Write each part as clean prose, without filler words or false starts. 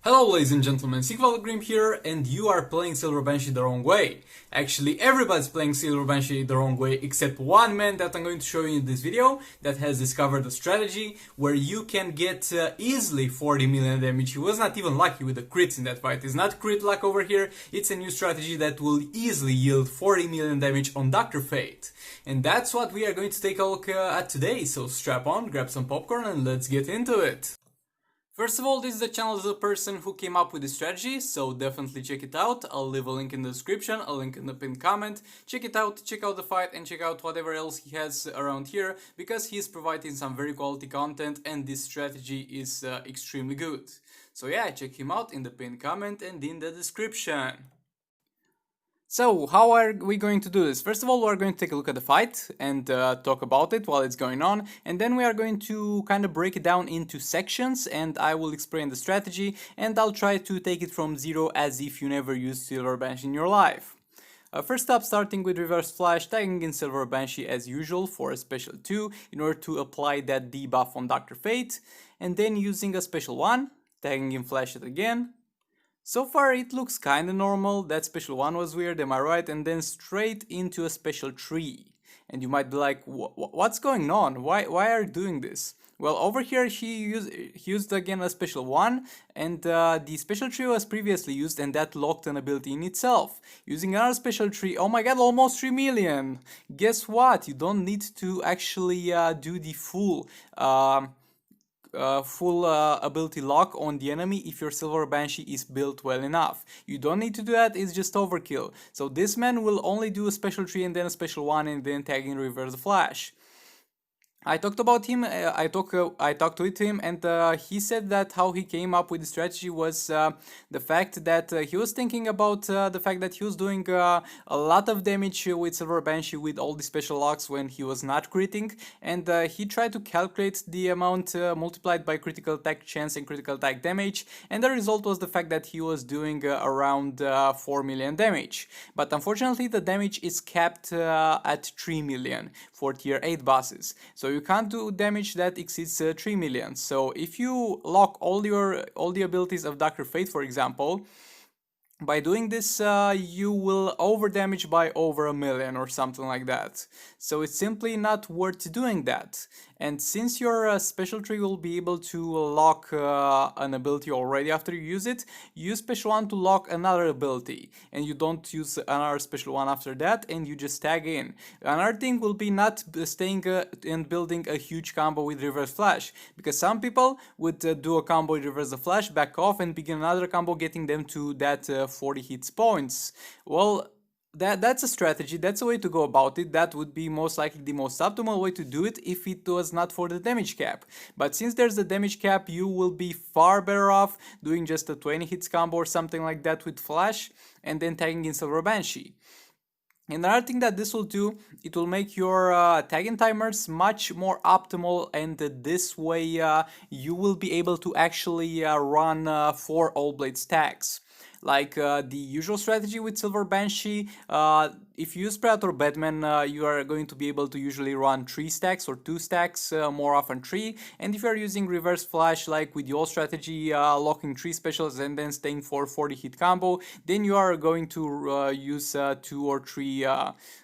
Hello ladies and gentlemen, Grim here, and you are playing Silver Banshee the wrong way. Actually, everybody's playing Silver Banshee the wrong way except one man that I'm going to show you in this video that has discovered a strategy where you can get easily 40 million damage. He was not even lucky with the crits in that fight. It's not crit luck over here, it's a new strategy that will easily yield 40 million damage on Dr. Fate. And that's what we are going to take a look at today, so strap on, grab some popcorn and let's get into it. First of all, this is the channel of the person who came up with this strategy, so definitely check it out. I'll leave a link in the description, a link in the pinned comment. Check it out, check out the fight, and check out whatever else he has around here, because he's providing some very quality content and this strategy is extremely good. So yeah, check him out in the pinned comment and in the description. So, how are we going to do this? First of all, we're going to take a look at the fight and talk about it while it's going on, and then we are going to kind of break it down into sections, and I will explain the strategy, and I'll try to take it from zero as if you never used Silver Banshee in your life. First up, starting with Reverse Flash, tagging in Silver Banshee as usual for a special 2 in order to apply that debuff on Dr. Fate, and then using a special 1, tagging in Flash it again. So far it looks kinda normal, that special 1 was weird, am I right? And then straight into a special 3. And you might be like, what's going on? Why are you doing this? Well, over here he used again a special 1, and the special 3 was previously used and that locked an ability in itself. Using another special 3, oh my god, almost 3 million! Guess what? You don't need to actually do the full ability lock on the enemy if your Silver Banshee is built well enough. You don't need to do that, it's just overkill. So this man will only do a special 3 and then a special 1 and then tag in Reverse Flash. I talked about him, I talked with him, and he said that how he came up with the strategy was the fact that he was thinking about the fact that he was doing a lot of damage with Silver Banshee with all the special locks when he was not critting, and he tried to calculate the amount multiplied by critical attack chance and critical attack damage, and the result was the fact that he was doing around 4 million damage. But unfortunately the damage is capped at 3 million for tier 8 bosses. So you can't do damage that exceeds 3 million. So if you lock all the abilities of Dr. Fate, for example, by doing this, you will overdamage by over 1 million or something like that. So it's simply not worth doing that. And since your special 3 will be able to lock an ability already after you use it, use special 1 to lock another ability. And you don't use another special 1 after that, and you just tag in. Another thing will be not staying and building a huge combo with Reverse Flash. Because some people would do a combo with Reverse the Flash, back off, and begin another combo, getting them to that 40 hits points. Well, that's a strategy, that's a way to go about it. That would be most likely the most optimal way to do it if it was not for the damage cap. But since there's a damage cap, you will be far better off doing just a 20 hits combo or something like that with Flash and then tagging in Silver Banshee. Another thing that this will do, it will make your tagging timers much more optimal, and this way you will be able to actually run 4 All Blades tags. Like the usual strategy with Silver Banshee, if you use Predator Batman, you are going to be able to usually run 3 stacks or 2 stacks, more often 3. And if you are using Reverse Flash, like with the old strategy, locking 3 specials and then staying for 40 hit combo, then you are going to use 2 or 3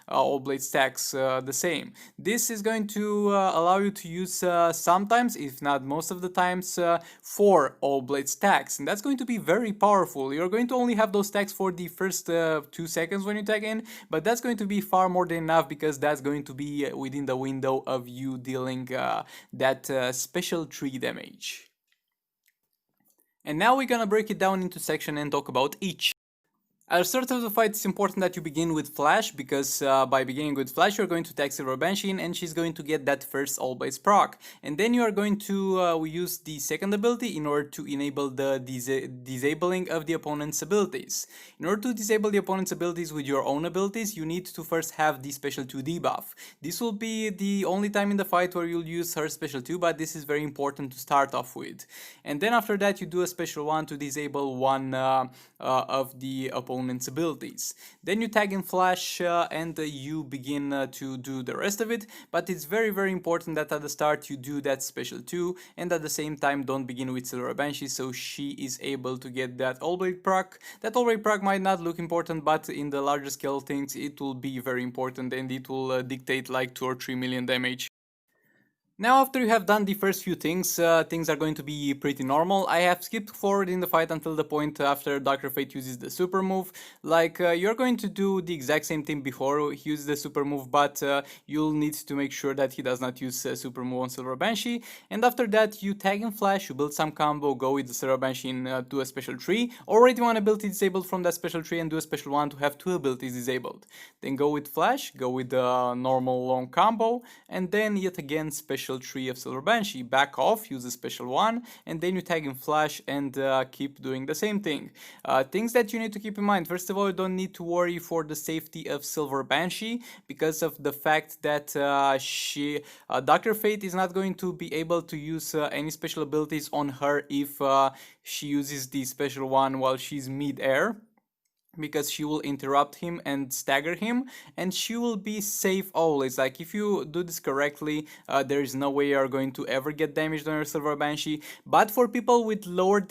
All Blade stacks the same. This is going to allow you to use sometimes, if not most of the times, 4 All Blade stacks, and that's going to be very powerful. You're going to only have those stacks for the first 2 seconds when you tag in, but that's going to be far more than enough, because that's going to be within the window of you dealing that special 3 damage. And now we're gonna break it down into section and talk about each. At the start of the fight, it's important that you begin with Flash, because by beginning with Flash, you're going to tag Silver Banshee in, and she's going to get that first All Blades proc. And then you are going to use the second ability in order to enable the disabling of the opponent's abilities. In order to disable the opponent's abilities with your own abilities, you need to first have the special 2 debuff. This will be the only time in the fight where you'll use her special 2, but this is very important to start off with. And then after that, you do a special 1 to disable one of the opponent's opponent's abilities. Then you tag in Flash and you begin to do the rest of it, but it's very important that at the start you do that special too, and at the same time don't begin with Silver Banshee so she is able to get that All-Blade proc. That All-Blade proc might not look important, but in the larger scale things it will be very important, and it will dictate like 2 or 3 million damage. Now after you have done the first few things, things are going to be pretty normal. I have skipped forward in the fight until the point after Dr. Fate uses the super move. Like, you're going to do the exact same thing before he uses the super move, but you'll need to make sure that he does not use super move on Silver Banshee. And after that, you tag in Flash, you build some combo, go with the Silver Banshee and do a special tree. Already one ability disabled from that special tree and do a special one to have 2 abilities disabled. Then go with Flash, go with the normal long combo, and then yet again special tree of Silver Banshee, back off, use a special one, and then you tag in Flash and keep doing the same thing. Things that you need to keep in mind: first of all, you don't need to worry for the safety of Silver Banshee because of the fact that Dr. Fate is not going to be able to use any special abilities on her if she uses the special one while she's mid-air, because she will interrupt him and stagger him, and she will be safe always. Like, if you do this correctly, there is no way you are going to ever get damaged on your Silver Banshee. But for people with lower end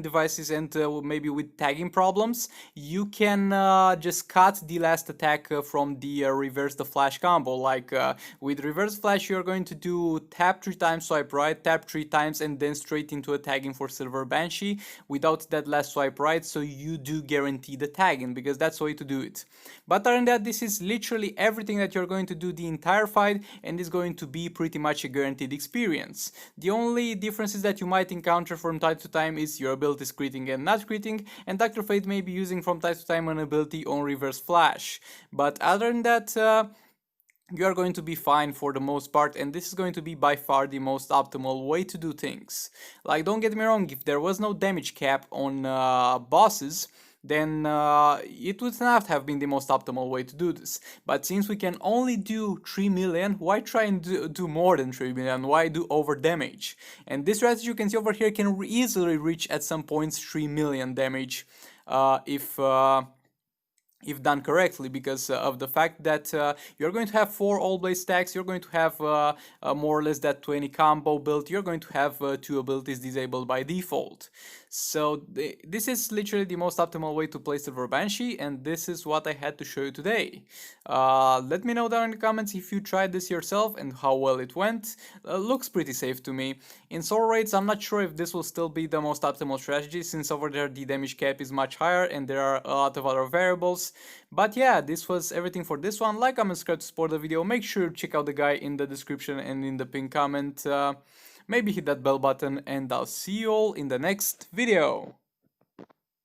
devices, and maybe with tagging problems, you can just cut the last attack from the reverse the flash combo. Like, with reverse flash, you're going to do tap 3 times, swipe right, tap 3 times, and then straight into a tagging for Silver Banshee without that last swipe right, so you do guarantee the tagging, because that's the way to do it. But other than that, this is literally everything that you're going to do the entire fight, and is going to be pretty much a guaranteed experience. The only differences that you might encounter from time to time is your abilities critting and not critting, and Dr. Fate may be using from time to time an ability on reverse flash. But other than that, you are going to be fine for the most part, and this is going to be by far the most optimal way to do things. Like, don't get me wrong, if there was no damage cap on bosses, then it would not have been the most optimal way to do this. But since we can only do 3 million, why try and do more than 3 million? Why do over damage? And this strategy you can see over here can easily reach at some points 3 million damage if done correctly, because of the fact that you're going to have 4 all-blade stacks, you're going to have more or less that 20 combo build, you're going to have 2 abilities disabled by default. So this is literally the most optimal way to play Silver Banshee, and this is what I had to show you today. Let me know down in the comments if you tried this yourself and how well it went. Looks pretty safe to me. In soul rates, I'm not sure if this will still be the most optimal strategy, since over there the damage cap is much higher and there are a lot of other variables. But yeah, this was everything for this one. Like, comment, subscribe to support the video. Make sure to check out the guy in the description and in the pinned comment. Maybe hit that bell button, and I'll see you all in the next video.